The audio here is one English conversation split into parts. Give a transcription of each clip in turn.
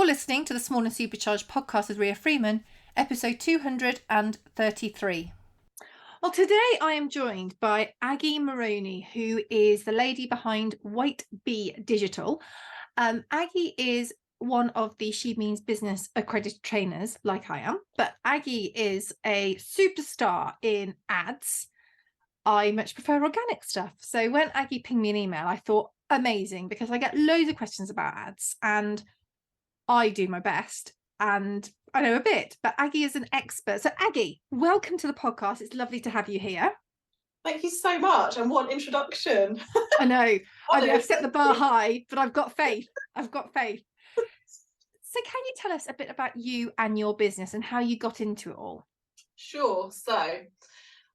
You're listening to the Small and Supercharged podcast with Ria Freeman, episode 233. Well, today I am joined by Aggie Meroni, who is the lady behind White Bee Digital. Aggie is one of the She Means Business accredited trainers, like I am, but Aggie is a superstar in ads. I much prefer organic stuff. So when Aggie pinged me an email, I thought, amazing, because I get loads of questions about ads and I do my best and I know a bit, but Aggie is an expert. So Aggie, welcome to the podcast. It's lovely to have you here. Thank you so much. And what an introduction. I know. I've set the bar high, but I've got faith. So can you tell us a bit about you and your business and how you got into it all? Sure. So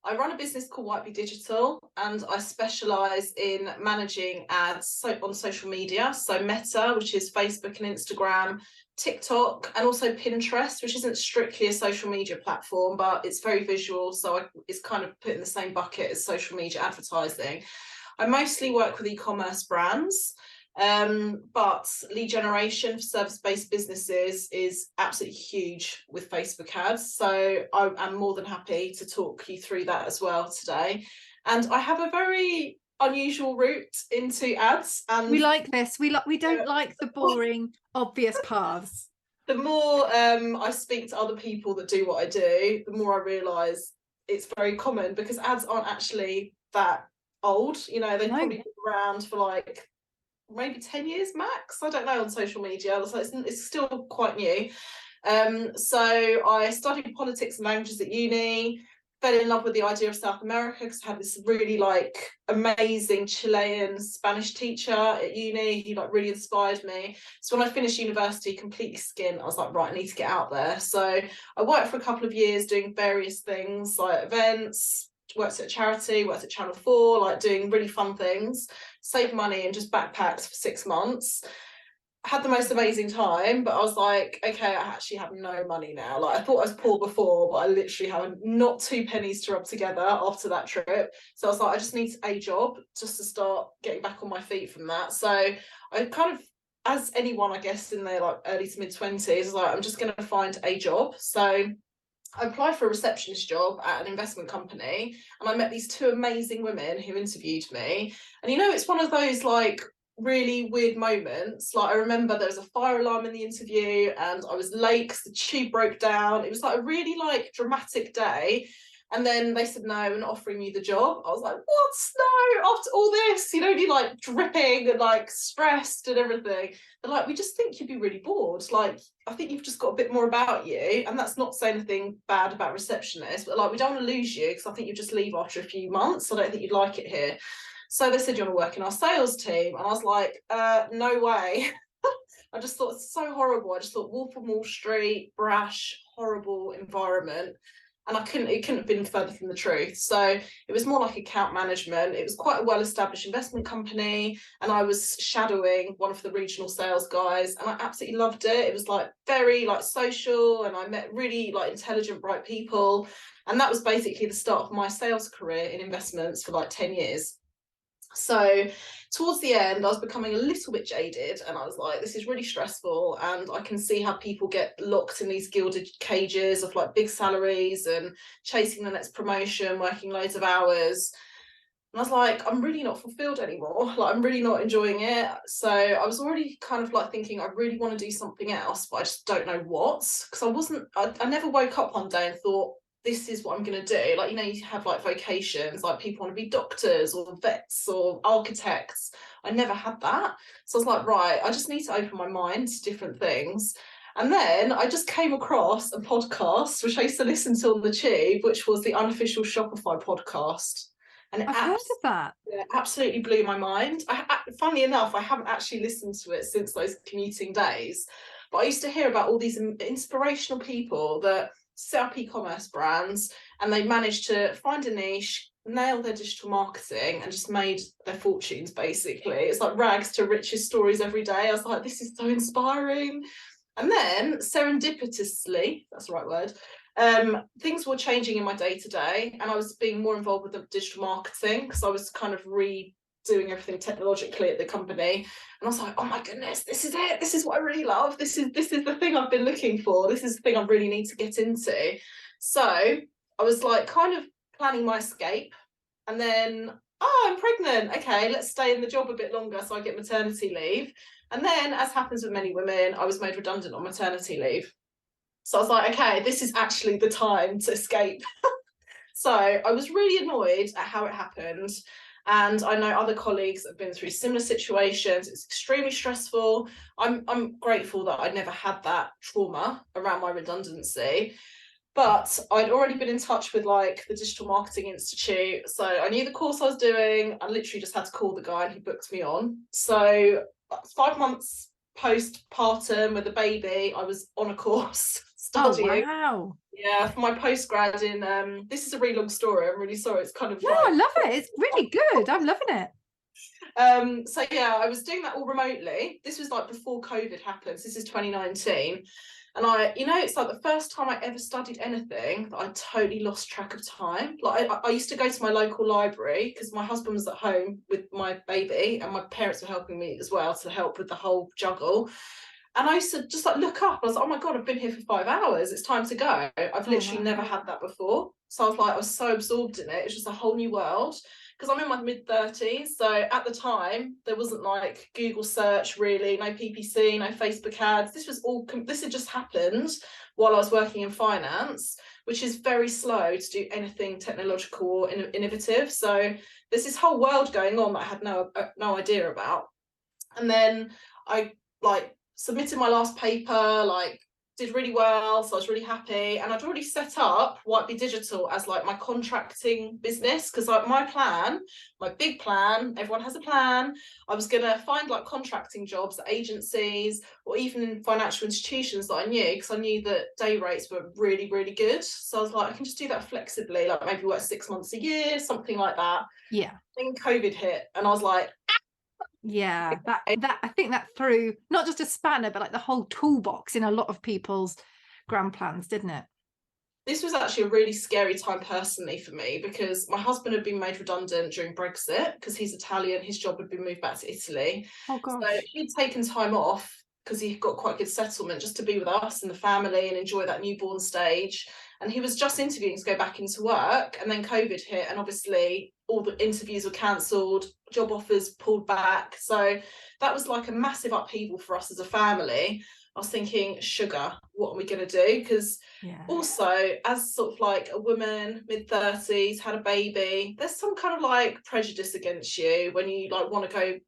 I run a business called White Bee Digital, and I specialise in managing ads on social media. So Meta, which is Facebook and Instagram, TikTok, and also Pinterest, which isn't strictly a social media platform, but it's very visual. So it's kind of put in the same bucket as social media advertising. I mostly work with e-commerce brands. But lead generation for service-based businesses is absolutely huge with Facebook ads. So I'm more than happy to talk you through that as well today. And I have a very unusual route into ads. And we like this. We don't like the boring, obvious paths. The more I speak to other people that do what I do, the more I realise it's very common, because ads aren't actually that old. You know, they've probably been around for like maybe 10 years max, I don't know, on social media, so it's still quite new. So I studied politics and languages at uni, fell in love with the idea of South America because I had this really amazing Chilean Spanish teacher at uni who really inspired me. So when I finished university, completely skint, I was like, right, I need to get out there. So I worked for a couple of years doing various things like events, worked at a charity, worked at Channel 4, doing really fun things, saved money and just backpacked for 6 months. Had the most amazing time, but I was like, okay, I actually have no money now. I thought I was poor before, but I literally have not 2 pennies to rub together after that trip. So I was like, I just need a job just to start getting back on my feet from that. So I kind of, as anyone, I guess, in their early to mid-20s, I'm just going to find a job. So I applied for a receptionist job at an investment company, and I met these 2 amazing women who interviewed me. And it's one of those really weird moments. I remember there was a fire alarm in the interview and I was late because the tube broke down. It was a really dramatic day. And then they said, no, we're not offering you the job. I was like, what? No, after all this, you're dripping and stressed and everything. They're we just think you'd be really bored. I think you've just got a bit more about you. And that's not saying anything bad about receptionists, but we don't want to lose you because I think you just leave after a few months. I don't think you'd like it here. So they said, you want to work in our sales team? And I was like, no way. I just thought it's so horrible. I just thought Wolf of Wall Street, brash, horrible environment. And it couldn't have been further from the truth. So it was more like account management. It was quite a well-established investment company, and I was shadowing one of the regional sales guys, and I absolutely loved it. It was very social, and I met really intelligent, bright people. And that was basically the start of my sales career in investments for 10 years. So towards the end, I was becoming a little bit jaded, and I was like, this is really stressful, and I can see how people get locked in these gilded cages of big salaries and chasing the next promotion, working loads of hours. And I was like, I'm really not fulfilled anymore. I'm really not enjoying it. So I was already kind of thinking, I really want to do something else, but I just don't know what, because I never woke up one day and thought, this is what I'm going to do. You have vocations, people want to be doctors or vets or architects. I never had that. So I was like, right, I just need to open my mind to different things. And then I just came across a podcast, which I used to listen to on the tube, which was the Unofficial Shopify podcast. And I've heard of that. It absolutely blew my mind. Funnily enough, I haven't actually listened to it since those commuting days. But I used to hear about all these inspirational people that set up e-commerce brands, and they managed to find a niche, nail their digital marketing, and just made their fortunes, basically. It's rags to riches stories every day. I was like, this is so inspiring. And then serendipitously, that's the right word, things were changing in my day-to-day, and I was being more involved with the digital marketing because I was kind of doing everything technologically at the company. And I was like, oh my goodness, this is it. This is what I really love. This is the thing I've been looking for. This is the thing I really need to get into. So I was like kind of planning my escape, and then, oh, I'm pregnant. Okay, let's stay in the job a bit longer so I get maternity leave. And then, as happens with many women, I was made redundant on maternity leave. So I was like, okay, this is actually the time to escape. So I was really annoyed at how it happened. And I know other colleagues have been through similar situations. It's extremely stressful. I'm grateful that I'd never had that trauma around my redundancy. But I'd already been in touch with like the Digital Marketing Institute. So I knew the course I was doing. I literally just had to call the guy and he booked me on. So 5 months postpartum with a baby, I was on a course studying. Oh, wow. Yeah, for my postgrad in this is a really long story. I'm really sorry. It's kind of No, I love it. It's really good. I'm loving it. So yeah, I was doing that all remotely. This was like before COVID happened. This is 2019. And it's like the first time I ever studied anything that I totally lost track of time. Like I used to go to my local library because my husband was at home with my baby and my parents were helping me as well to help with the whole juggle. And I used to just like look up. I was like, oh my God, I've been here for 5 hours. It's time to go. I've literally never had that before. So I was like, I was so absorbed in it. It's just a whole new world. Because I'm in my mid-30s. So at the time, there wasn't like Google search really, no PPC, no Facebook ads. This had just happened while I was working in finance, which is very slow to do anything technological or innovative. So there's this whole world going on that I had no idea about. And then I like submitted my last paper, like did really well, so I was really happy. And I'd already set up White Bee Digital as like my contracting business, because like my big plan, everyone has a plan. I was gonna find like contracting jobs at agencies or even in financial institutions that I knew, because I knew that day rates were really, really good. So I was like, I can just do that flexibly, like maybe work 6 months a year, something like that. Yeah. Then COVID hit, and I was like, yeah, that I think that threw not just a spanner, but like the whole toolbox in a lot of people's grand plans, didn't it? This was actually a really scary time personally for me, because my husband had been made redundant during Brexit because he's Italian. His job had been moved back to Italy. Oh So gosh. he'd taken time off because he got quite good settlement just to be with us and the family and enjoy that newborn stage. And he was just interviewing to go back into work, and then COVID hit, and obviously all the interviews were cancelled, job offers pulled back. So that was like a massive upheaval for us as a family. I was thinking, sugar, what are we going to do? Because also, as sort of like a woman, mid-30s, had a baby, there's some kind of like prejudice against you when you like want to go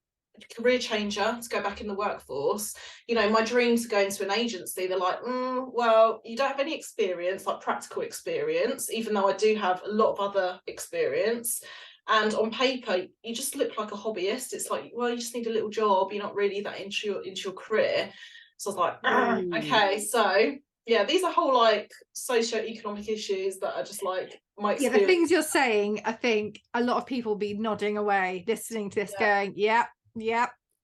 career changer, to go back in the workforce. My dream to go into an agency, they're like, well, you don't have any experience, like practical experience, even though I do have a lot of other experience. And on paper, you just look like a hobbyist. It's like, well, you just need a little job. You're not really that into your career. So I was like, okay, so yeah, these are whole like socio-economic issues that are just like my experience. Yeah, the things you're saying, I think a lot of people will be nodding away, listening to this, going, yep,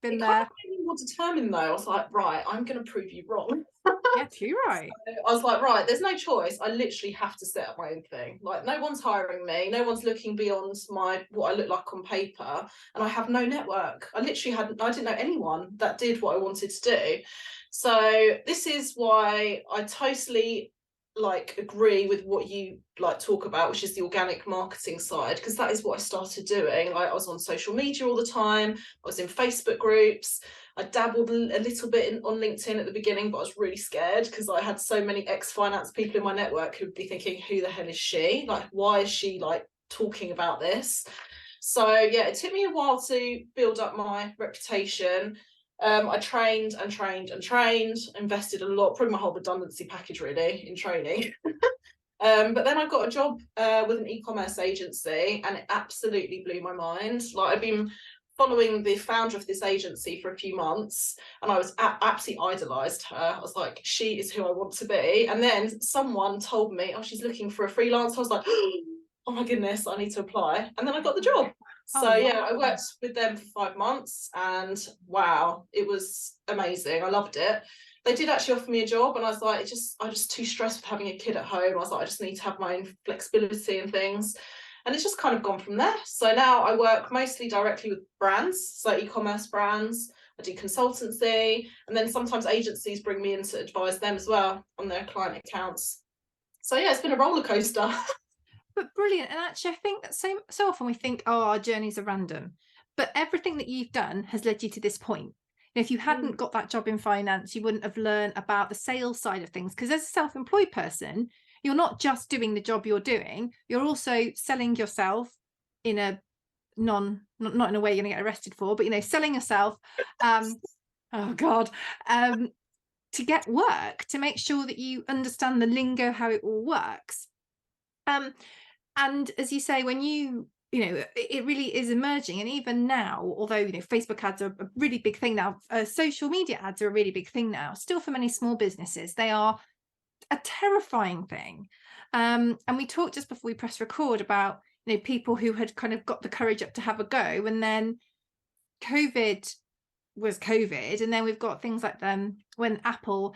been there. Kind of made me more determined though. I was like, right, I'm going to prove you wrong. Yeah, too right. So I was like, right, there's no choice. I literally have to set up my own thing. Like, no one's hiring me. No one's looking beyond what I look like on paper. And I have no network. I didn't know anyone that did what I wanted to do. So this is why I totally like agree with what you like talk about, which is the organic marketing side, because that is what I started doing. Like, I was on social media all the time. I was in Facebook groups. I dabbled a little bit on LinkedIn at the beginning, but I was really scared because I had so many ex-finance people in my network who'd be thinking, who the hell is she? Like, why is she like talking about this? So yeah, it took me a while to build up my reputation. I trained, invested a lot, probably my whole redundancy package really in training. But then I got a job with an e-commerce agency, and it absolutely blew my mind. Like, I've been following the founder of this agency for a few months, and I was absolutely idolized her. I was like, she is who I want to be. And then someone told me, oh, she's looking for a freelancer. I was like, oh my goodness, I need to apply. And then I got the job. So yeah, I worked with them for 5 months, and wow, it was amazing. I loved it. They did actually offer me a job, and I was like, I'm just too stressed with having a kid at home. I was like, I just need to have my own flexibility and things. And it's just kind of gone from there. So now I work mostly directly with brands, so e-commerce brands. I do consultancy, and then sometimes agencies bring me in to advise them as well on their client accounts. So yeah, it's been a roller coaster. But brilliant. And actually, I think that so often we think, oh, our journeys are random, but everything that you've done has led you to this point. And if you hadn't got that job in finance, you wouldn't have learned about the sales side of things. Because as a self-employed person, you're not just doing the job you're doing, you're also selling yourself in a not in a way you're going to get arrested for, but selling yourself. Oh God. To get work, to make sure that you understand the lingo, how it all works. And as you say, when it really is emerging. And even now, although Facebook ads are a really big thing now, social media ads are a really big thing now, still for many small businesses they are a terrifying thing. And we talked just before we press record about people who had kind of got the courage up to have a go, and then COVID was COVID, and then we've got things like when Apple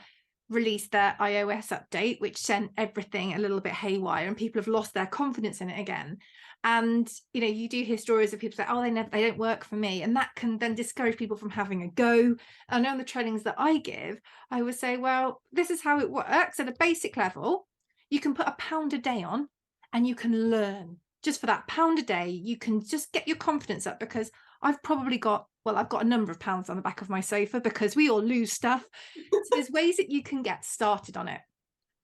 released their iOS update, which sent everything a little bit haywire, and people have lost their confidence in it again. And you do hear stories of people say, oh, they don't work for me, and that can then discourage people from having a go. I know in the trainings that I give, I would say, well, this is how it works. At a basic level, you can put £1 a day on and you can learn. Just for that £1 a day, you can just get your confidence up, because I've got a number of pounds on the back of my sofa because we all lose stuff. So there's ways that you can get started on it.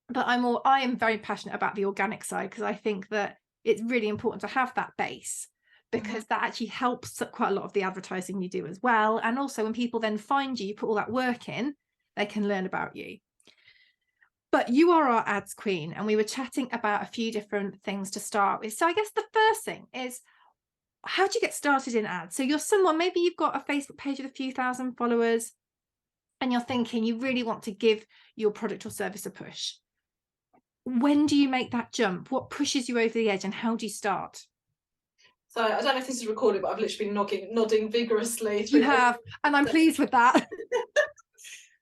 But I am very passionate about the organic side, because I think that it's really important to have that base, because that actually helps quite a lot of the advertising you do as well. And also when people then find you put all that work in, they can learn about you. But you are our ads queen, and we were chatting about a few different things to start with. So I guess the first thing is, how do you get started in ads? So you're someone, maybe you've got a Facebook page with a few thousand followers, and you're thinking you really want to give your product or service a push. When do you make that jump? What pushes you over the edge, and how do you start? So I don't know if this is recorded, but I've literally been nodding vigorously. You have, and I'm pleased with that.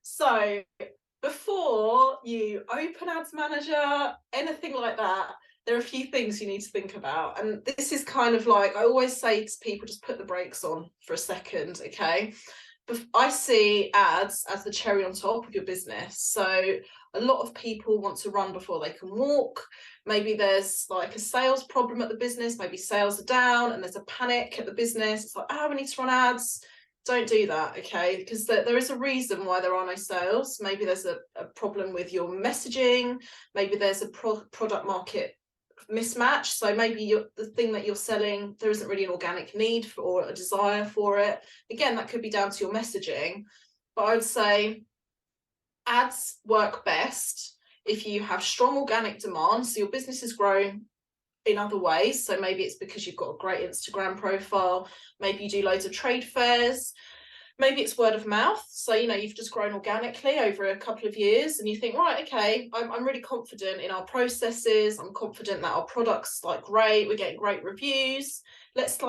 So before you open Ads Manager, anything like that, there are a few things you need to think about. And this is kind of like, I always say to people, just put the brakes on for a second, okay? But I see ads as the cherry on top of your business. So a lot of people want to run before they can walk. Maybe there's like a sales problem at the business, maybe sales are down and there's a panic at the business. It's like, oh, we need to run ads. Don't do that, okay? Because there is a reason why there are no sales. Maybe there's a problem with your messaging. Maybe there's a product market mismatch. So maybe the thing that you're selling, there isn't really an organic need for, or a desire for it. Again, that could be down to your messaging. But I would say ads work best if you have strong organic demand. So your business is growing in other ways. So maybe it's because you've got a great Instagram profile. Maybe you do loads of trade fairs. Maybe it's word of mouth. So, you've just grown organically over a couple of years and you think, right, okay, I'm really confident in our processes. I'm confident that our product's great. We're getting great reviews. Let's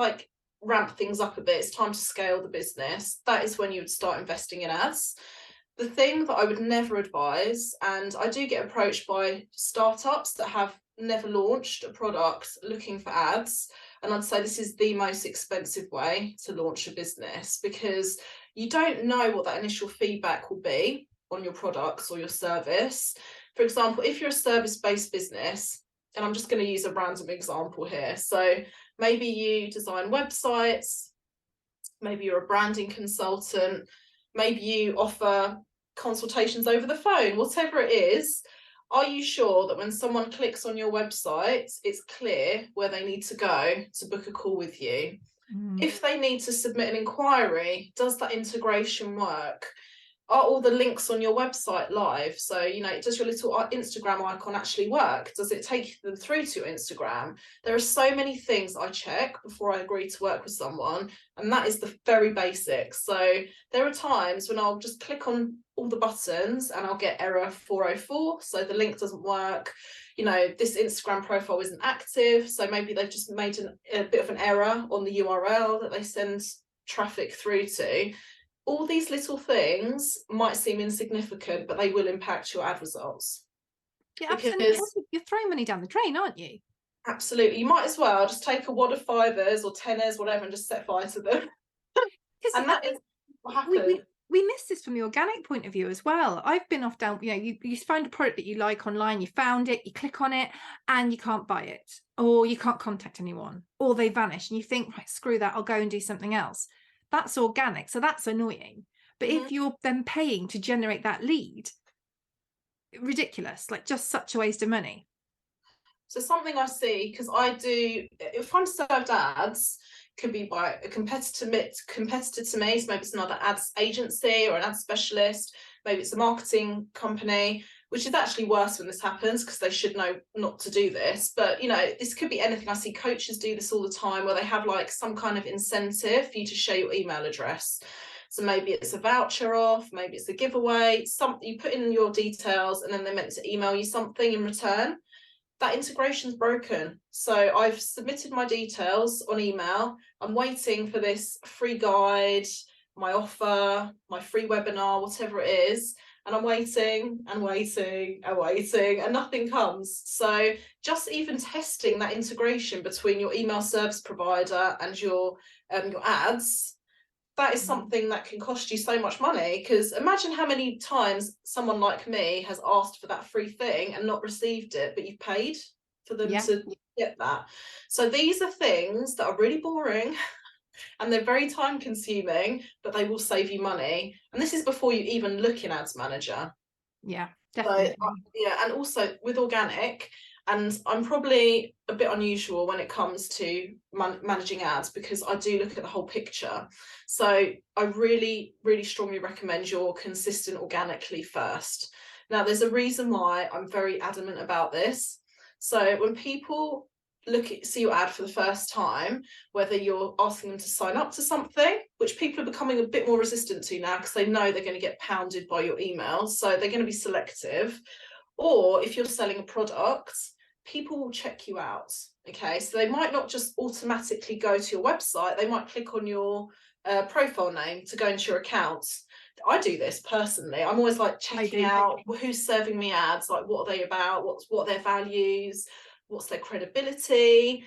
ramp things up a bit. It's time to scale the business. That is when you would start investing in ads. The thing that I would never advise, and I do get approached by startups that have never launched a product looking for ads, and I'd say this is the most expensive way to launch a business, because you don't know what that initial feedback will be on your products or your service. For example, if you're a service-based business, and I'm just going to use a random example here, so maybe you design websites, maybe you're a branding consultant, maybe you offer consultations over the phone, whatever it is. Are you sure that when someone clicks on your website, it's clear where they need to go to book a call with you? If they need to submit an inquiry, does that integration work? Are all the links on your website live? So, does your little Instagram icon actually work? Does it take them through to your Instagram? There are so many things I check before I agree to work with someone, and that is the very basics. So there are times when I'll just click on all the buttons and I'll get error 404. So the link doesn't work. This Instagram profile isn't active. So maybe they've just made a bit of an error on the URL that they send traffic through to. All these little things might seem insignificant, but they will impact your ad results. Yeah, absolutely. You're throwing money down the drain, aren't you? Absolutely. You might as well just take a wad of fivers or teners, whatever, and just set fire to them. Because And I that is think what we, happened. we we miss this from the organic point of view as well. I've been off down, you find a product that you like online, you found it, you click on it, and you can't buy it, or you can't contact anyone, or they vanish, and you think, right, screw that, I'll go and do something else. That's organic, so that's annoying. But if you're then paying to generate that lead, ridiculous, like just such a waste of money. So something I see, because I do, if I'm served ads, could be by a competitor to me, so maybe it's another ads agency or an ad specialist, maybe it's a marketing company, which is actually worse when this happens because they should know not to do this. But this could be anything. I see coaches do this all the time where they have like some kind of incentive for you to share your email address. So maybe it's a voucher off, maybe it's a giveaway, something you put in your details and then they're meant to email you something in return. That integration's broken. So I've submitted my details on email. I'm waiting for this free guide, my offer, my free webinar, whatever it is. And I'm waiting and waiting and waiting, and nothing comes. So just even testing that integration between your email service provider and your ads, that is something that can cost you so much money. Because imagine how many times someone like me has asked for that free thing and not received it, but you've paid for them to get that. So these are things that are really boring and they're very time consuming, but they will save you money. And this is before you even look in Ads Manager. Yeah, definitely. So, and also with organic, and I'm probably a bit unusual when it comes to managing ads because I do look at the whole picture. So I really, really strongly recommend you're consistent organically first. Now, there's a reason why I'm very adamant about this. So when people see your ad for the first time, whether you're asking them to sign up to something, which people are becoming a bit more resistant to now because they know they're going to get pounded by your emails, so they're going to be selective. Or if you're selling a product, people will check you out. Okay, so they might not just automatically go to your website, they might click on your profile name to go into your account. I do this personally. I'm always like checking out who's serving me ads, like what are they about, what are their values, what's their credibility,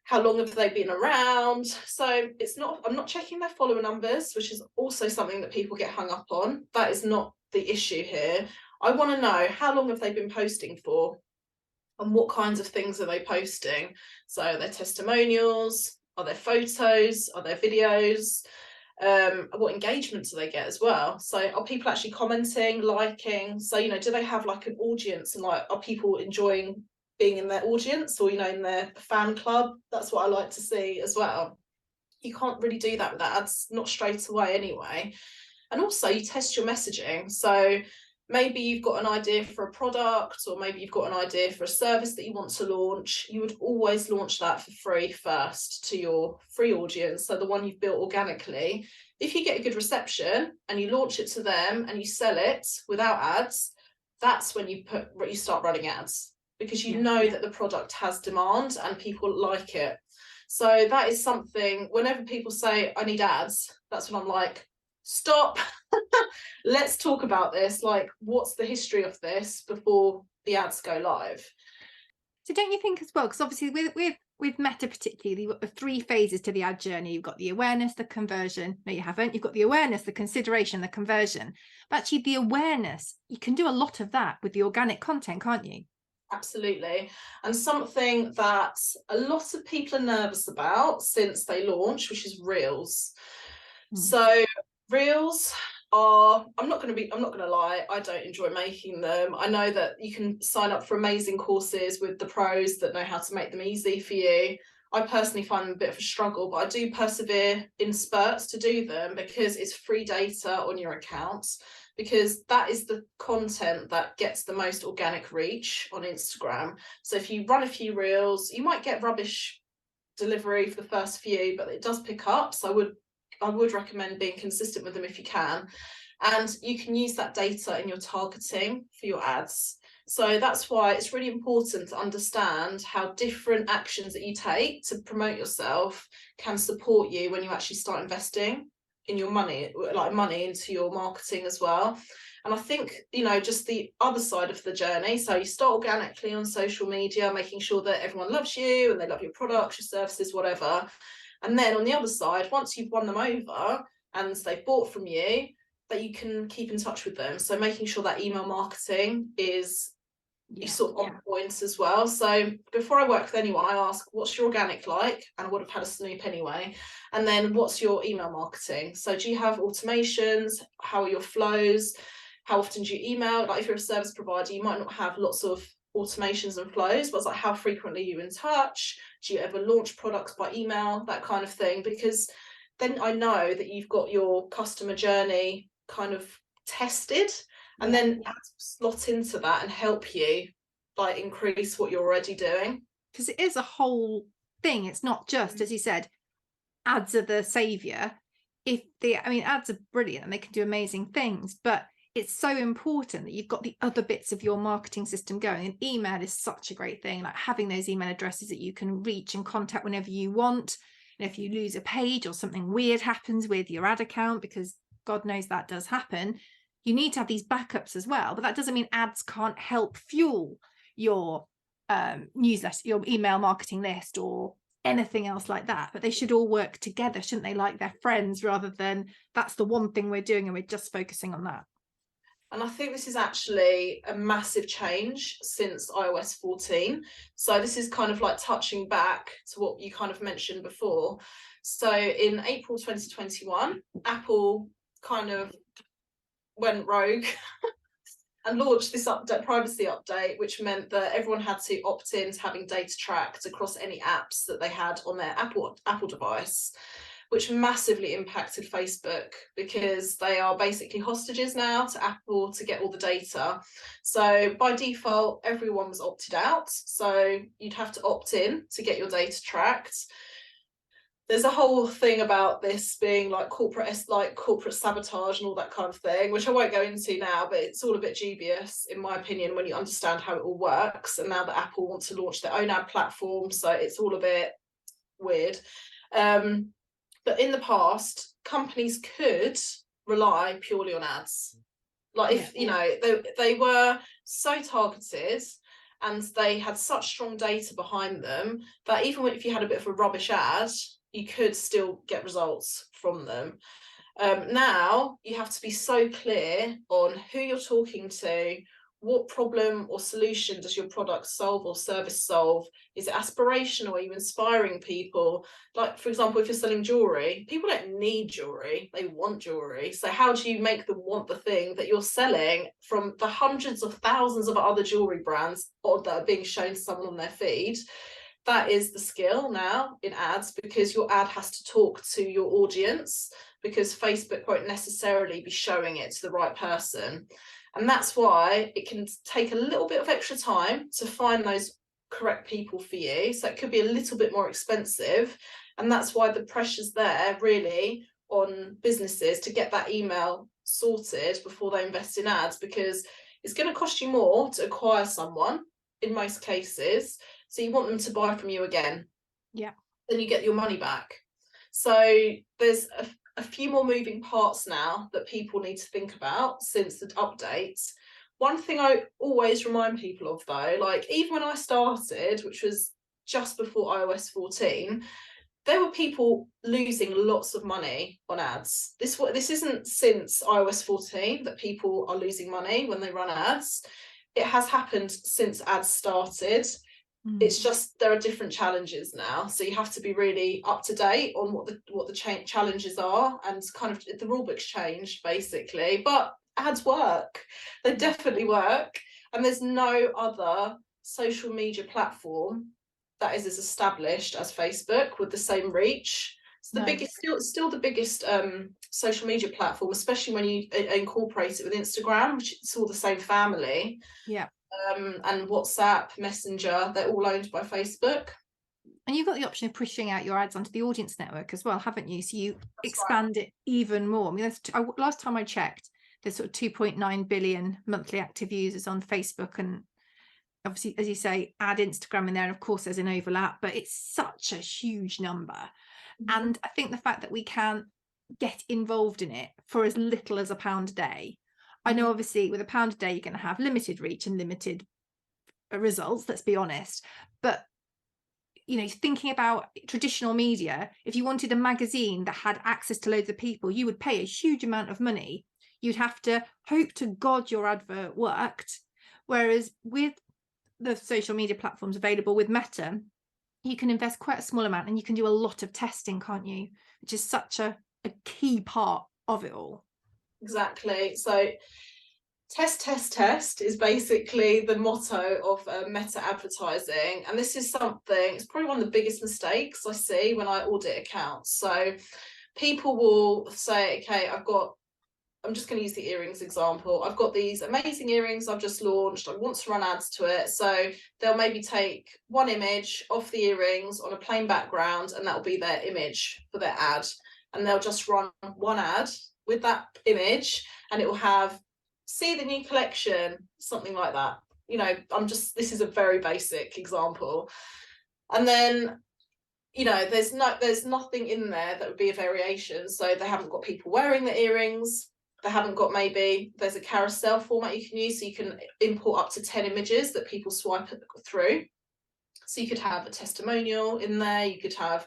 how long have they been around. So I'm not checking their follower numbers, which is also something that people get hung up on. That is not the issue here. I want to know how long have they been posting for and what kinds of things are they posting. So are there testimonials, are there photos, are there videos, what engagement do they get as well? So are people actually commenting, liking? So do they have like an audience, and like are people enjoying being in their audience or in their fan club? That's what I like to see as well. You can't really do that with ads, not straight away anyway. And also you test your messaging. So maybe you've got an idea for a product, or maybe you've got an idea for a service that you want to launch. You would always launch that for free first to your free audience, so the one you've built organically. If you get a good reception and you launch it to them and you sell it without ads, that's when you start running ads, because you know that the product has demand and people like it. So that is something, whenever people say I need ads, that's when I'm like, stop. Let's talk about this. Like, what's the history of this before the ads go live? So don't you think as well, because obviously with Meta particularly, you've got the 3 phases to the ad journey. You've got the awareness, the conversion. No, you haven't. You've got the awareness, the consideration, the conversion. But actually the awareness, you can do a lot of that with the organic content, can't you? Absolutely. And something that a lot of people are nervous about since they launched, which is Reels. So Reels are, I'm not going to lie, I don't enjoy making them. I know that you can sign up for amazing courses with the pros that know how to make them easy for you. I personally find them a bit of a struggle, but I do persevere in spurts to do them because it's free data on your account, because that is the content that gets the most organic reach on Instagram. So if you run a few Reels, you might get rubbish delivery for the first few, but it does pick up. So I would recommend being consistent with them if you can. And you can use that data in your targeting for your ads. So that's why it's really important to understand how different actions that you take to promote yourself can support you when you actually start investing in your money, like money into your marketing as well. And I think, you know, just the other side of the journey. So you start organically on social media, making sure that everyone loves you and they love your products, your services, whatever. And then on the other side, once you've won them over and they've bought from you, that you can keep in touch with them. So making sure that email marketing is sort of on point as well. So before I work with anyone, I ask, what's your organic like? And I would have had a snoop anyway. And then what's your email marketing? So do you have automations? How are your flows? How often do you email? Like if you're a service provider, you might not have lots of automations and flows, but it's like how frequently are you in touch? Do you ever launch products by email? That kind of thing. Because then I know that you've got your customer journey kind of tested, and then slot into that and help you like increase what you're already doing. Because it is a whole thing. It's not just, as you said, ads are the savior. Ads are brilliant and they can do amazing things, but it's so important that you've got the other bits of your marketing system going. And email is such a great thing, like having those email addresses that you can reach and contact whenever you want. And if you lose a page or something weird happens with your ad account, because God knows that does happen, you need to have these backups as well. But that doesn't mean ads can't help fuel your newsletter, your email marketing list, or anything else like that. But they should all work together, shouldn't they? Like they're friends, rather than that's the one thing we're doing and we're just focusing on that. And I think this is actually a massive change since iOS 14. So this is kind of like touching back to what you kind of mentioned before. So in April 2021, Apple kind of went rogue and launched this privacy update, which meant that everyone had to opt in to having data tracked across any apps that they had on their Apple device, which massively impacted Facebook because they are basically hostages now to Apple to get all the data. So by default, everyone was opted out. So you'd have to opt in to get your data tracked. There's a whole thing about this being like corporate sabotage and all that kind of thing, which I won't go into now, but it's all a bit dubious in my opinion when you understand how it all works. And now that Apple wants to launch their own ad platform, so it's all a bit weird. But in the past, companies could rely purely on ads. Like if you know they were so targeted and they had such strong data behind them that even if you had a bit of a rubbish ad, you could still get results from them. Now you have to be so clear on who you're talking to, what problem or solution does your product solve or service solve? Is it aspirational? Are you inspiring people? Like, for example, if you're selling jewelry, people don't need jewelry, they want jewelry. So how do you make them want the thing that you're selling from the hundreds of thousands of other jewelry brands that are being shown to someone on their feed? That is the skill now in ads, because your ad has to talk to your audience, because Facebook won't necessarily be showing it to the right person. And that's why it can take a little bit of extra time to find those correct people for you. So it could be a little bit more expensive. And that's why the pressure's there really on businesses to get that email sorted before they invest in ads, because it's going to cost you more to acquire someone in most cases. So you want them to buy from you again. Yeah. Then you get your money back. So there's a few more moving parts now that people need to think about since the updates. One thing I always remind people of though, like even when I started, which was just before iOS 14, there were people losing lots of money on ads. This isn't since iOS 14 that people are losing money when they run ads. It has happened since ads started. It's just there are different challenges now, so you have to be really up to date on what the challenges are, and kind of the rule book's changed basically. But ads work, they definitely work, and there's no other social media platform that is as established as Facebook with the same reach. It's the biggest, still the biggest social media platform, especially when you incorporate it with Instagram, which it's all the same family. Yeah. And WhatsApp, Messenger, they're all owned by Facebook. And you've got the option of pushing out your ads onto the audience network as well, haven't you? So you expand it even more. I mean, last time I checked, there's sort of 2.9 billion monthly active users on Facebook, and obviously, as you say, add Instagram in there, and of course there's an overlap, but it's such a huge number. And I think the fact that we can get involved in it for as little as £1 a day, I know obviously with £1 a day, you're going to have limited reach and limited results, let's be honest. But thinking about traditional media, if you wanted a magazine that had access to loads of people, you would pay a huge amount of money. You'd have to hope to God your advert worked. Whereas with the social media platforms available with Meta, you can invest quite a small amount and you can do a lot of testing, can't you? Which is such a key part of it all. Exactly. So test is basically the motto of Meta advertising, and this is something, it's probably one of the biggest mistakes I see when I audit accounts. So people will say, okay, I'm just going to use the earrings example. I've got these amazing earrings I've just launched. I want to run ads to it. So they'll maybe take one image of the earrings on a plain background, and that'll be their image for their ad. And they'll just run one ad with that image, and it will have, see the new collection, something like that. This is a very basic example. And then there's nothing in there that would be a variation. So they haven't got people wearing the earrings. They haven't got, maybe there's a carousel format you can use, so you can import up to 10 images that people swipe through. So you could have a testimonial in there, you could have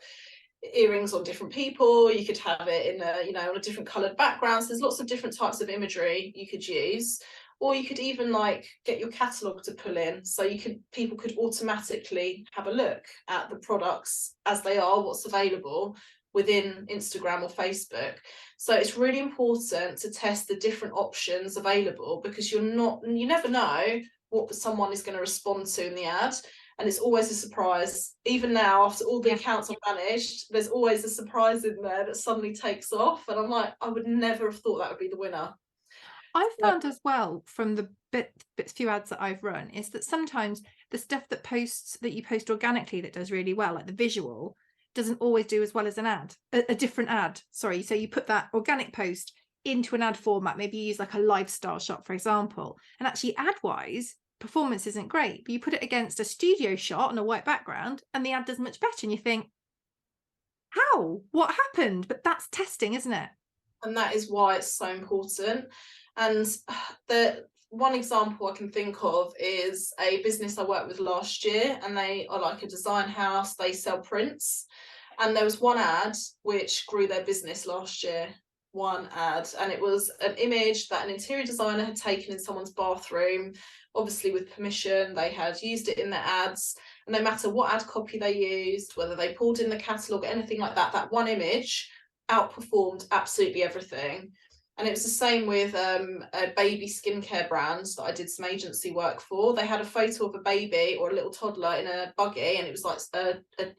earrings on different people, you could have it in on a different coloured background. So there's lots of different types of imagery you could use. Or you could even get your catalogue to pull in, so people could automatically have a look at the products as they are, what's available within Instagram or Facebook. So it's really important to test the different options available, because you never know what someone is going to respond to in the ad. And it's always a surprise. Even now, after all the accounts I've managed, there's always a surprise in there that suddenly takes off. And I'm like, I would never have thought that would be the winner. I've found as well from the few ads that I've run is that sometimes the stuff that you post organically that does really well, like the visual, doesn't always do as well as an ad, a different ad. Sorry. So you put that organic post into an ad format, maybe you use like a lifestyle shot, for example, and actually ad wise, performance isn't great, but you put it against a studio shot on a white background and the ad does much better. And you think, what happened? But that's testing, isn't it? And that is why it's so important. And the one example I can think of is a business I worked with last year, and they are like a design house, they sell prints. And there was one ad which grew their business last year, one ad, and it was an image that an interior designer had taken in someone's bathroom, obviously with permission. They had used it in their ads, and no matter what ad copy they used, whether they pulled in the catalogue or anything like that, that one image outperformed absolutely everything. And it was the same with a baby skincare brand that I did some agency work for. They had a photo of a baby or a little toddler in a buggy, and it was like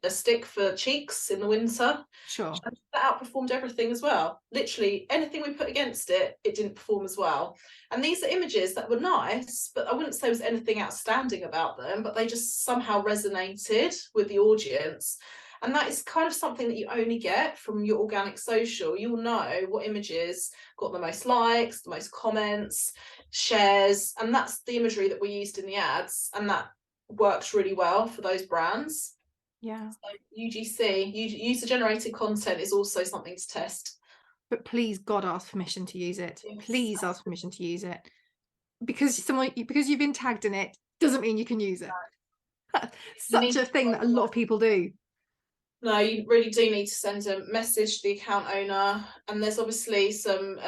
a stick for cheeks in the winter. Sure. And that outperformed everything as well. Literally anything we put against it, it didn't perform as well. And these are images that were nice, but I wouldn't say there was anything outstanding about them, but they just somehow resonated with the audience. And that is kind of something that you only get from your organic social. You'll know what images got the most likes, the most comments, shares, and that's the imagery that we used in the ads, and that works really well for those brands. Yeah. So UGC, user-generated content, is also something to test. But please, God, ask permission to use it. Yes. Please ask permission to use it. Because you've been tagged in it doesn't mean you can use it. Such a thing that a lot of people do. No, you really do need to send a message to the account owner, and there's obviously some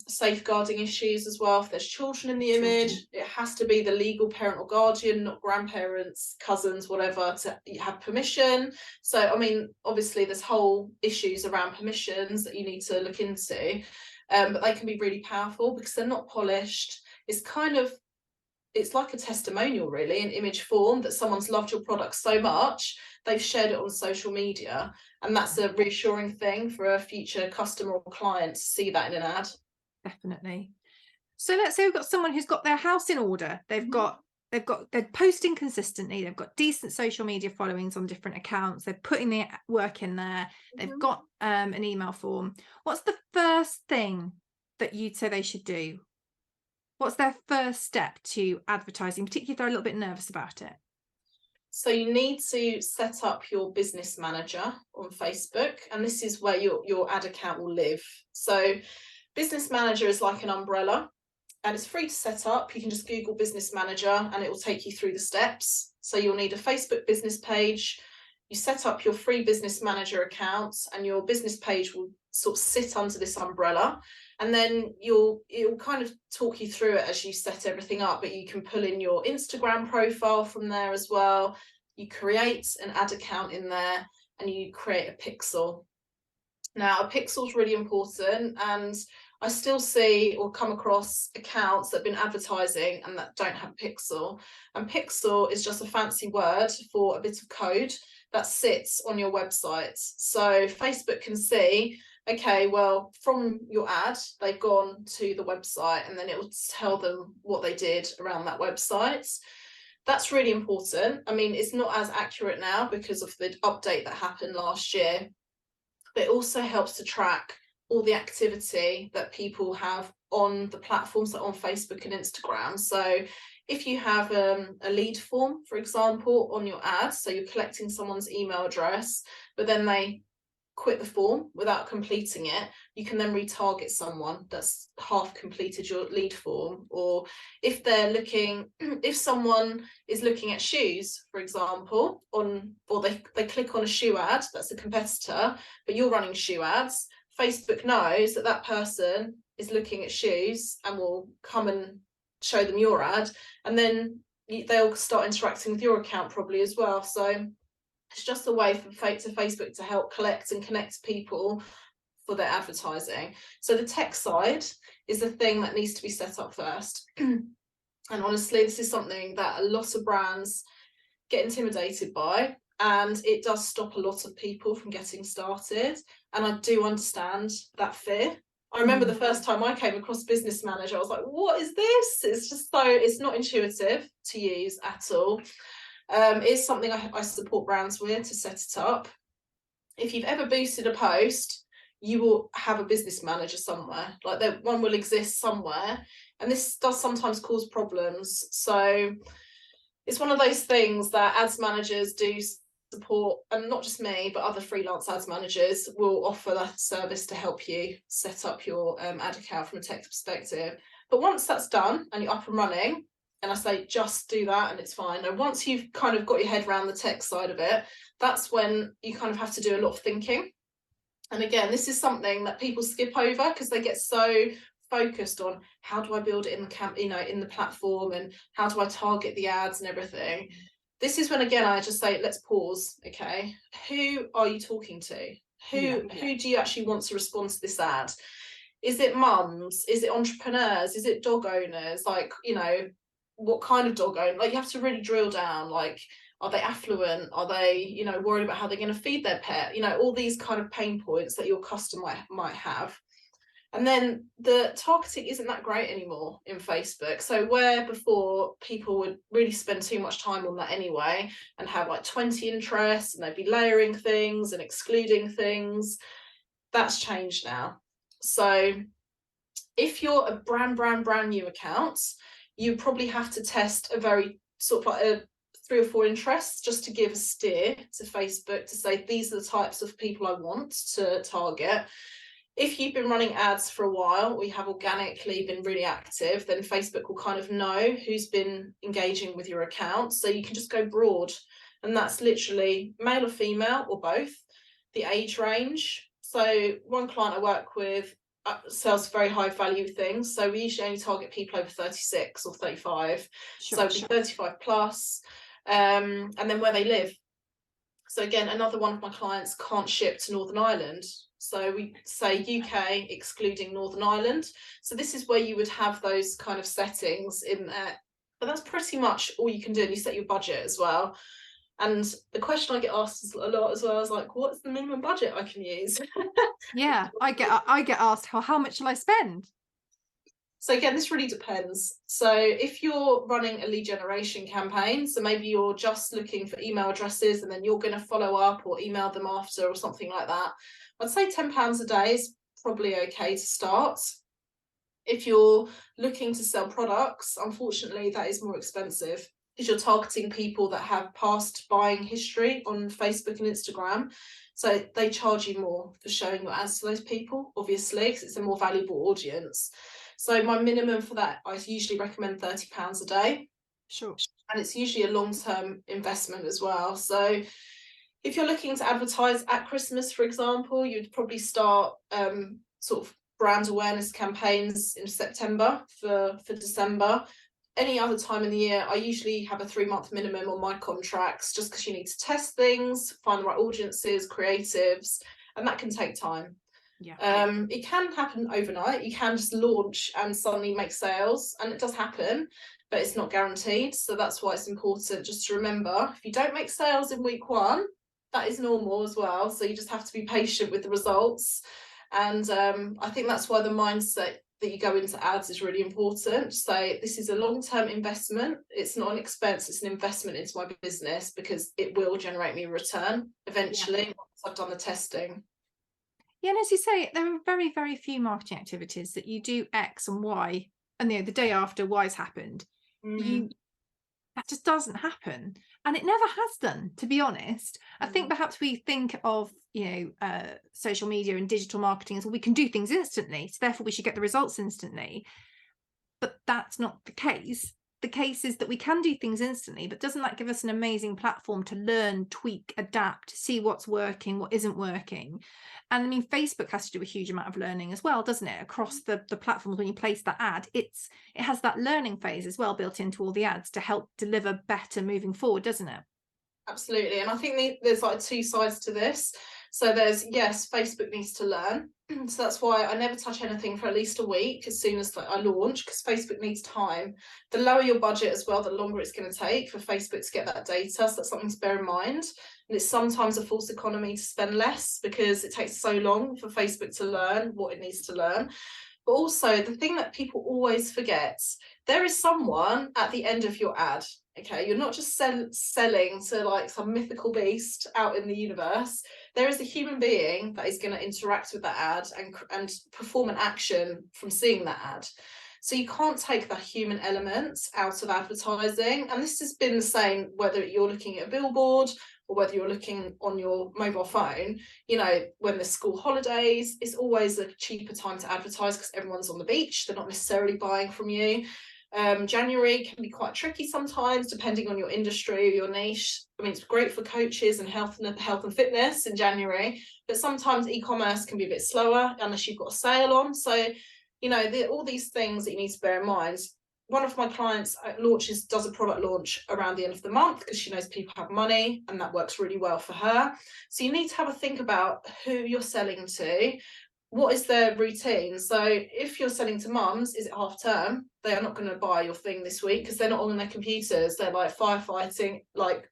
safeguarding issues as well. If there's children in the image, it has to be the legal parent or guardian, not grandparents, cousins, whatever, to have permission. So I mean, obviously there's whole issues around permissions that you need to look into, but they can be really powerful because they're not polished. It's like a testimonial, really, in image form, that someone's loved your product so much they've shared it on social media, and that's a reassuring thing for a future customer or client to see that in an ad. Definitely. So let's say we've got someone who's got their house in order. They're posting consistently, they've got decent social media followings on different accounts, they're putting the work in there, they've got an email form. What's the first thing that you'd say they should do? What's their first step to advertising, particularly if they're a little bit nervous about it? So you need to set up your business manager on Facebook, and this is where your ad account will live. So business manager is like an umbrella. and it's free to set up. You can just Google Business Manager and it will take you through the steps. So you'll need a Facebook business page. You set up your free Business Manager account, and your business page will sort of sit under this umbrella. And then it'll kind of talk you through it as you set everything up, but you can pull in your Instagram profile from there as well. You create an ad account in there, and you create a pixel. Now, a pixel is really important, and I still see or come across accounts that have been advertising and that don't have a pixel. And pixel is just a fancy word for a bit of code that sits on your website. So Facebook can see, okay, well, from your ad, they've gone to the website, and then it will tell them what they did around that website. That's really important. I mean, it's not as accurate now because of the update that happened last year, but it also helps to track all the activity that people have on the platforms, like on Facebook and Instagram. So if you have a lead form, for example, on your ad, so you're collecting someone's email address, but then they quit the form without completing it, you can then retarget someone that's half completed your lead form. Or if someone is looking at shoes, for example, or they click on a shoe ad that's a competitor, but you're running shoe ads, Facebook knows that person is looking at shoes and will come and show them your ad, and then they'll start interacting with your account probably as well. So it's just a way for Facebook to help collect and connect people for their advertising. So the tech side is the thing that needs to be set up first. And honestly, this is something that a lot of brands get intimidated by, and it does stop a lot of people from getting started. And I do understand that fear. I remember the first time I came across Business Manager, I was like, what is this? It's not intuitive to use at all. It's something I support brands with to set it up. If you've ever boosted a post, you will have a business manager somewhere, like that one will exist somewhere, and this does sometimes cause problems. So it's one of those things that ads managers do support, and not just me, but other freelance ads managers will offer that service to help you set up your ad account from a tech perspective. But once that's done and you're up and running, and I say just do that and it's fine. And once you've kind of got your head around the tech side of it, that's when you kind of have to do a lot of thinking. And again, this is something that people skip over because they get so focused on how do I build it in the platform, and how do I target the ads and everything. This is when, again, I just say, let's pause. Okay, who are you talking to? Who do you actually want to respond to this ad? Is it mums? Is it entrepreneurs? Is it dog owners? Like, what kind of dog owner? Like, you have to really drill down. Like, are they affluent? Are they, worried about how they're going to feed their pet? All these kind of pain points that your customer might have. And then the targeting isn't that great anymore in Facebook. So where before people would really spend too much time on that anyway and have like 20 interests, and they'd be layering things and excluding things, that's changed now. So if you're a brand new account, you probably have to test a very sort of like a 3 or 4 interests just to give a steer to Facebook to say, these are the types of people I want to target. If you've been running ads for a while, or you have organically been really active, then Facebook will kind of know who's been engaging with your account. So you can just go broad, and that's literally male or female or both, the age range. So one client I work with sells very high value things, so we usually only target people over 36 or 35. So it'd be 35 plus, and then where they live. So again, another one of my clients can't ship to Northern Ireland, so we say UK excluding Northern Ireland. So this is where you would have those kind of settings in there, but that's pretty much all you can do. And you set your budget as well. And the question I get asked a lot as well is like, what's the minimum budget I can use? Yeah, I get asked, how much shall I spend? So again, this really depends. So if you're running a lead generation campaign, so maybe you're just looking for email addresses and then you're going to follow up or email them after or something like that, I'd say £10 a day is probably okay to start. If you're looking to sell products, unfortunately, that is more expensive because you're targeting people that have past buying history on Facebook and Instagram. So they charge you more for showing your ads to those people, obviously, because it's a more valuable audience. So my minimum for that, I usually recommend £30 a day. Sure. And it's usually a long-term investment as well. So if you're looking to advertise at Christmas, for example, you'd probably start sort of brand awareness campaigns in September for December. Any other time in the year, I usually have a 3-month minimum on my contracts, just because you need to test things, find the right audiences, creatives, and that can take time. Yeah. It can happen overnight. You can just launch and suddenly make sales, and it does happen, but it's not guaranteed. So that's why it's important just to remember, if you don't make sales in week 1, that is normal as well. So you just have to be patient with the results. And I think that's why the mindset that you go into ads is really important. So this is a long-term investment. It's not an expense, it's an investment into my business, because it will generate me a return eventually once I've done the testing. Yeah, and as you say, there are very, very few marketing activities that you do X and Y, and the day after Y's happened. That just doesn't happen, and it never has done, to be honest. I think perhaps we think of social media and digital marketing as, well, we can do things instantly, so therefore we should get the results instantly. But that's not the case. The case is that we can do things instantly, but doesn't that give us an amazing platform to learn, tweak, adapt, see what's working, what isn't working? And I mean, Facebook has to do a huge amount of learning as well, doesn't it? Across the platforms, when you place that ad, it has that learning phase as well built into all the ads to help deliver better moving forward, doesn't it? Absolutely. And I think there's like 2 sides to this. So there's, yes, Facebook needs to learn. So that's why I never touch anything for at least a week as soon as I launch, because Facebook needs time. The lower your budget as well, the longer it's going to take for Facebook to get that data. So that's something to bear in mind. And it's sometimes a false economy to spend less, because it takes so long for Facebook to learn what it needs to learn. But also, the thing that people always forget, there is someone at the end of your ad. Okay, you're not just selling to like some mythical beast out in the universe. There is a human being that is going to interact with that ad and perform an action from seeing that ad. So you can't take that human element out of advertising. And this has been the same whether you're looking at a billboard or whether you're looking on your mobile phone. When there's school holidays, it's always a cheaper time to advertise because everyone's on the beach. They're not necessarily buying from you. January can be quite tricky sometimes, depending on your industry or your niche. I mean, it's great for coaches and health and fitness in January, but sometimes e-commerce can be a bit slower unless you've got a sale on. So, all these things that you need to bear in mind. One of my clients does a product launch around the end of the month because she knows people have money, and that works really well for her. So you need to have a think about who you're selling to. What is their routine? So if you're selling to mums, is it half term? They are not going to buy your thing this week because they're not on their computers. They're like firefighting, like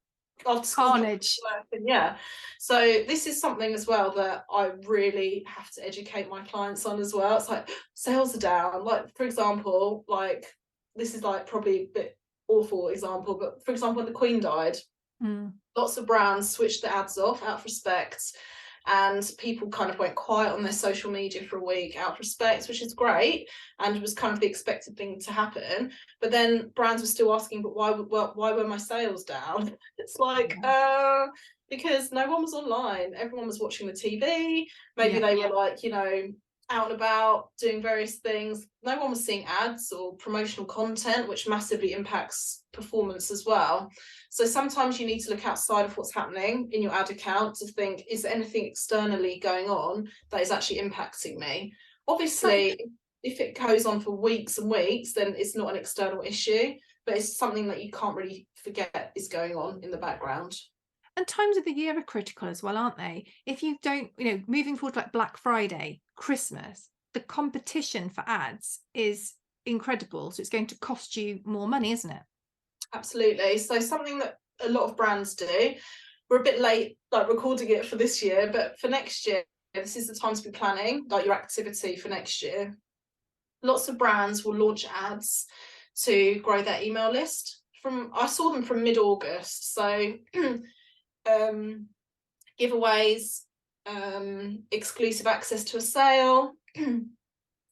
after school. Carnage. Yeah. So this is something as well that I really have to educate my clients on as well. It's like, sales are down. Like, for example, like this is like probably a bit awful example, but for example, when the Queen died, lots of brands switched the ads off out of respect. And people kind of went quiet on their social media for a week out of respect, which is great, and it was kind of the expected thing to happen. But then brands were still asking, but why were my sales down? It's like, because no one was online. Everyone was watching the TV. Maybe they were like, out and about doing various things. No one was seeing ads or promotional content, which massively impacts performance as well. So sometimes you need to look outside of what's happening in your ad account to think, is there anything externally going on that is actually impacting me? Obviously, if it goes on for weeks and weeks, then it's not an external issue, but it's something that you can't really forget is going on in the background. And times of the year are critical as well, aren't they? If you don't, moving forward, like Black Friday, Christmas, the competition for ads is incredible. So it's going to cost you more money, isn't it? Absolutely. So something that a lot of brands do, we're a bit late like recording it for this year, but for next year, this is the time to be planning like your activity for next year. Lots of brands will launch ads to grow their email list. I saw them from mid-August. So giveaways, exclusive access to a sale,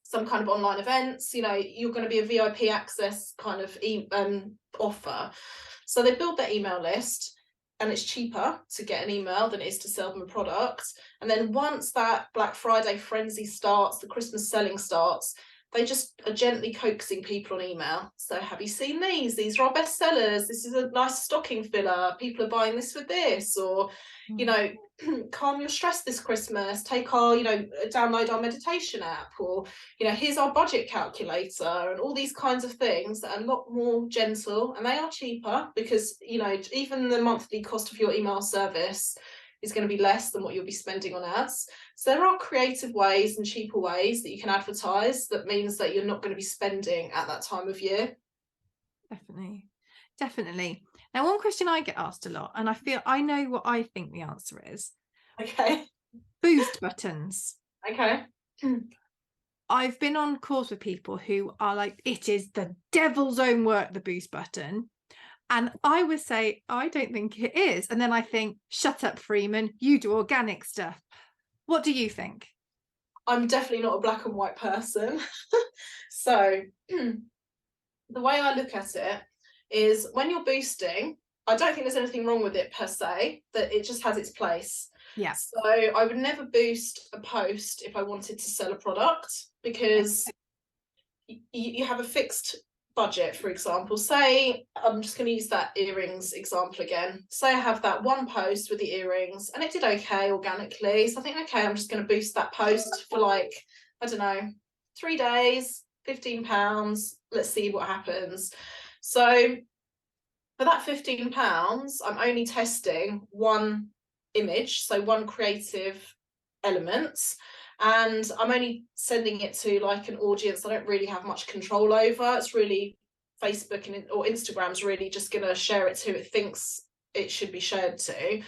some kind of online events, you're going to be a VIP access kind of offer. So they build their email list, and it's cheaper to get an email than it is to sell them a product. And then once that Black Friday frenzy starts, the Christmas selling starts, they just are gently coaxing people on email. So have you seen these? These are our best sellers. This is a nice stocking filler. People are buying this with this. Or, you know, calm your stress this Christmas. Take our, you know, download our meditation app. Or, you know, here's our budget calculator, and all these kinds of things that are a lot more gentle, and they are cheaper because, you know, even the monthly cost of your email service is going to be less than what you'll be spending on ads. So there are creative ways and cheaper ways that you can advertise that means that you're not going to be spending at that time of year. Definitely. Now, one question I get asked a lot, and I feel I know what I think the answer is. Okay. Boost buttons. Okay. I've been on calls with people who are like, it is the devil's own work, the boost button. And I would say, I don't think it is. And then I think, shut up, Freeman, you do organic stuff. What do you think? I'm definitely not a black and white person. So the way I look at it is, when you're boosting, I don't think there's anything wrong with it per se, that it just has its place. Yeah. So I would never boost a post if I wanted to sell a product, because you have a fixed budget. For example, say, I'm just going to use that earrings example again. Say I have that one post with the earrings and it did okay organically. So I think, okay, I'm just going to boost that post for like, I don't know, 3 days, £15. Let's see what happens. So for that £15, I'm only testing one image, so one creative element, and I'm only sending it to like an audience I don't really have much control over. It's really Facebook or Instagram's really just going to share it to who it thinks it should be shared to.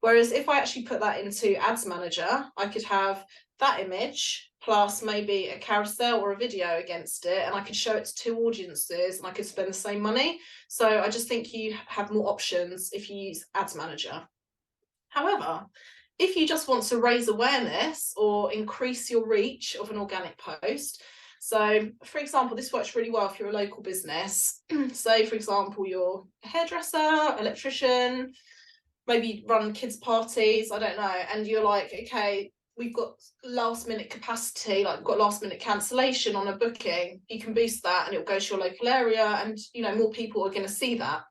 Whereas if I actually put that into Ads Manager, I could have that image plus maybe a carousel or a video against it, and I could show it to 2 audiences and I could spend the same money. So I just think you have more options if you use Ads Manager. However, if you just want to raise awareness or increase your reach of an organic post, so for example, this works really well if you're a local business. Say, for example, you're a hairdresser, electrician, maybe run kids' parties, I don't know, and you're like, okay, we've got last minute capacity, like we've got last minute cancellation on a booking. You can boost that and it'll go to your local area, and, you know, more people are going to see that.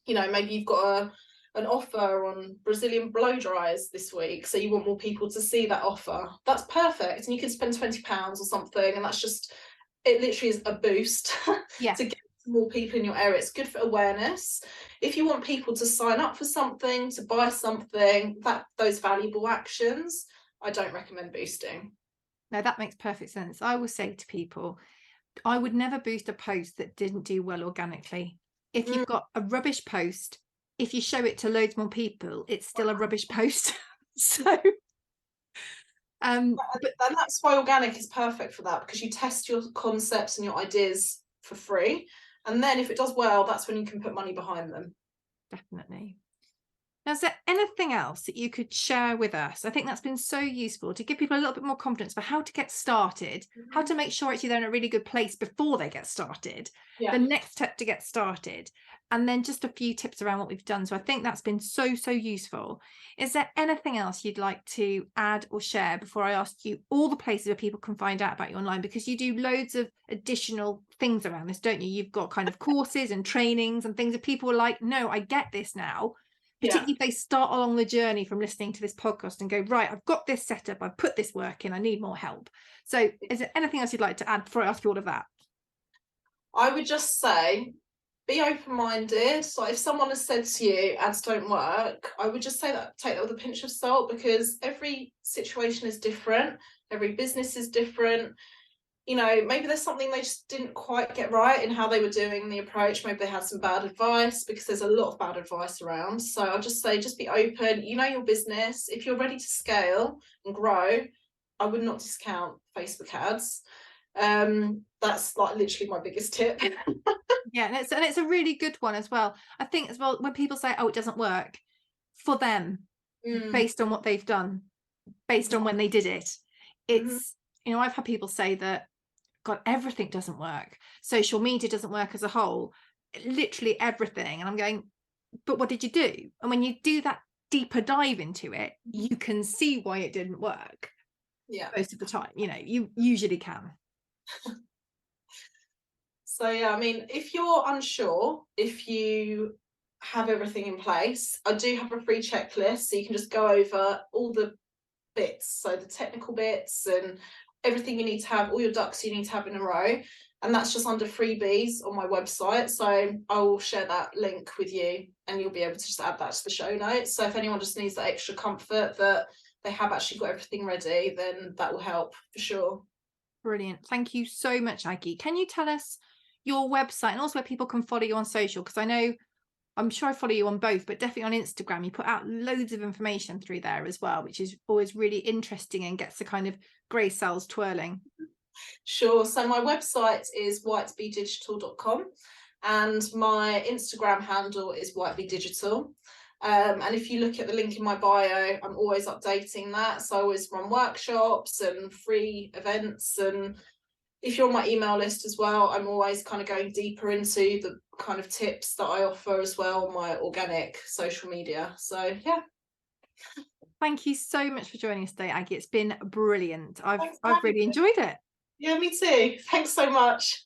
You know, maybe you've got an offer on Brazilian blow dryers this week, so you want more people to see that offer. That's perfect, and you can spend £20 or something, and that's just, it literally is a boost to get more people in your area. It's good for awareness. If you want people to sign up for something, to buy something, those valuable actions, I don't recommend boosting. No, that makes perfect sense. I will say to people, I would never boost a post that didn't do well organically. If you've got a rubbish post, if you show it to loads more people, it's still a rubbish post. So and that's why organic is perfect for that, because you test your concepts and your ideas for free, and then if it does well, that's when you can put money behind them. Definitely. Now, is there anything else that you could share with us? I think that's been so useful to give people a little bit more confidence for how to get started, how to make sure actually they're in a really good place before they get started, the next step to get started, and then just a few tips around what we've done. So I think that's been so useful. Is there anything else you'd like to add or share before I ask you all the places where people can find out about you online? Because you do loads of additional things around this, don't you? You've got kind of courses and trainings and things that people are like, no, I get this now. Particularly if they start along the journey from listening to this podcast and go, right, I've got this set up, I've put this work in, I need more help. So is there anything else you'd like to add before I ask you all of that? I would just say, be open-minded. So if someone has said to you ads don't work, I would just say that, take that with a pinch of salt, because every situation is different, every business is different. You know, maybe there's something they just didn't quite get right in how they were doing the approach. Maybe they had some bad advice, because there's a lot of bad advice around. So I'll just say, just be open. You know your business. If you're ready to scale and grow, I would not discount Facebook ads. That's like literally my biggest tip. Yeah, and it's a really good one as well. I think as well, when people say, oh, it doesn't work for them, based on what they've done, based on when they did it, it's, you know, I've had people say that, God, everything doesn't work. Social media doesn't work as a whole, literally everything. And I'm going, but what did you do? And when you do that deeper dive into it, you can see why it didn't work. Most of the time, you know, you usually can. So yeah, I mean, if you're unsure, if you have everything in place, I do have a free checklist, so you can just go over all the bits, so the technical bits and everything you need to have, all your ducks you need to have in a row, and that's just under freebies on my website. So I will share that link with you, and you'll be able to just add that to the show notes. So if anyone just needs that extra comfort that they have actually got everything ready, then that will help for sure. Brilliant. Thank you so much, Aggie. Can you tell us your website and also where people can follow you on social? Because I know, I'm sure I follow you on both, but definitely on Instagram, you put out loads of information through there as well, which is always really interesting and gets the kind of grey cells twirling. Sure. So my website is whitebdigital.com, and my Instagram handle is whitebdigital. And if you look at the link in my bio, I'm always updating that. So I always run workshops and free events. And if you're on my email list as well, I'm always kind of going deeper into the kind of tips that I offer as well on my organic social media. So yeah. Thank you so much for joining us today, Aggie. It's been brilliant. I've Thanks for having really me. enjoyed it. Yeah, me too. Thanks so much.